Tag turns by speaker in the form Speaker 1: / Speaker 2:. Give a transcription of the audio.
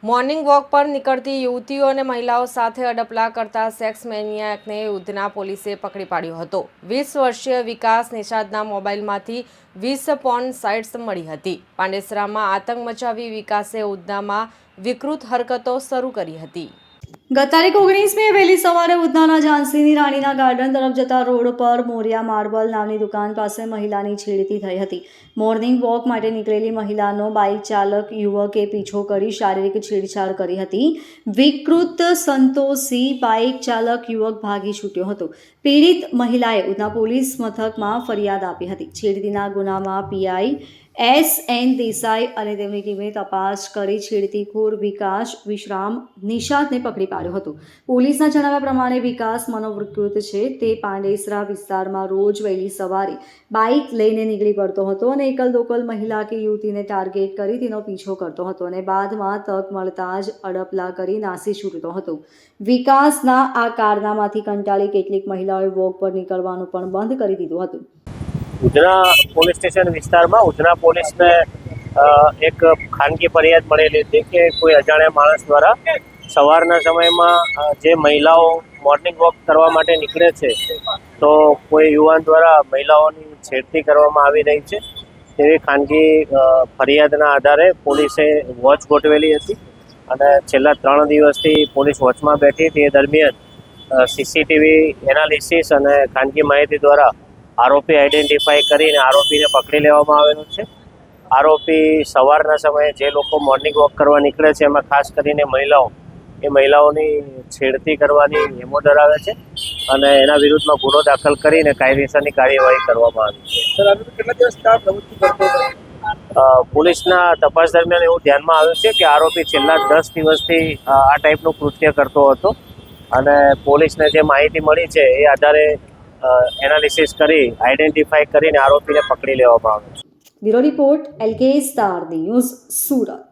Speaker 1: Morning walk પર નીકળતી યુવતીઓ અને મહિલાઓ સાથે અડપલા કરતા સેક્સ મેનિયાકને ઉધના પોલીસે પકડી પાડ્યો હતો। 20 વર્ષીય વિકાસ નિષાદના મોબાઈલમાંથી 20 પોર્ન સાઇટ્સ મળી હતી। પાંડેસરામાં આતંક મચાવી વિકાસે ઉધનામાં વિકૃત હરકતો શરૂ કરી હતી।
Speaker 2: ગત તારીખ 19મી વહેલી સવારે ઉધનાના ઝાંસીની રાણીના ગાર્ડન તરફ જતા રોડ પર મોરિયા માર્બલ નામની દુકાન પાસે મહિલાની છેડતી થઈ હતી। મોર્નિંગ વોક માટે નીકળેલી મહિલાનો બાઇક ચાલક યુવકે પીછો કરી શારીરિક છેડછાડ કરી હતી। વિકૃત સંતોષી બાઇક ચાલક યુવક ભાગી છૂટ્યો હતો। પીડિત મહિલાએ ઉધના પોલીસ મથકમાં ફરિયાદ આપી હતી। છેડતીના ગુનામાં પીઆઈ S.N. દેસાઈ અને તેમની ટીમે તપાસ કરી છેડતીખોર વિકાસ વિશ્રામ નિષાદને પકડી પાડ્યો હતો। પોલીસના જણાવ્યા પ્રમાણે વિકાસ મનોવિકૃત છે। તે પાંડેસરા વિસ્તારમાં રોજ વહેલી સવારે બાઇક લઈને નીકળી પડતો હતો અને એકલ દોકલ મહિલા કે યુવતીને ટાર્ગેટ કરી તેનો પીછો કરતો હતો અને બાદમાં તક મળતા જ અડપલા કરી નાસી છૂટતો હતો। વિકાસના આ કારનામાથી કંટાળી કેટલીક મહિલાઓએ વોક પર નીકળવાનું પણ બંધ કરી દીધું હતું।
Speaker 3: ઉધના પોલીસ સ્ટેશન વિસ્તારમાં ઉધના પોલીસને એક ખાનગી ફરિયાદ મળેલી હતી કે કોઈ અજાણ્યા માણસ દ્વારા સવારના સમયમાં જે મહિલાઓ મોર્નિંગ વોક કરવા માટે નીકળે છે તો કોઈ યુવાન દ્વારા મહિલાઓની છેડતી કરવામાં આવી રહી છે તેવી ખાનગી ફરિયાદના આધારે પોલીસે વોચ ગોઠવેલી હતી અને છેલ્લા 3 દિવસથી પોલીસ વોચમાં બેઠી। તે દરમિયાન સીસીટીવી એનાલિસિસ અને ખાનગી માહિતી દ્વારા આરોપી આઈડેન્ટિફાઈ કરીને આરોપીને પકડી લેવામાં આવેલો છે। આરોપી સવારના સમયે જે લોકો મોર્નિંગ વોક કરવા નીકળે છે એમાં ખાસ કરીને મહિલાઓની છેડતી કરવાની નેમો ધરાવે છે અને એના વિરુદ્ધમાં ગુનો દાખલ કરીને કાયદેસરની કાર્યવાહી કરવામાં આવી છે। પોલીસના તપાસ દરમિયાન એવું ધ્યાનમાં આવ્યું છે કે આરોપી છેલ્લા 10 દિવસથી આ ટાઈપનું કૃત્ય કરતો હતો અને પોલીસને જે માહિતી મળી છે એ આધારે એનાલિસિસ કરી આઈડેન્ટિફાઈ કરીને આરોપીને પકડી લેવામાં આવ્યો છે।
Speaker 2: Bureau report LK star news Surat.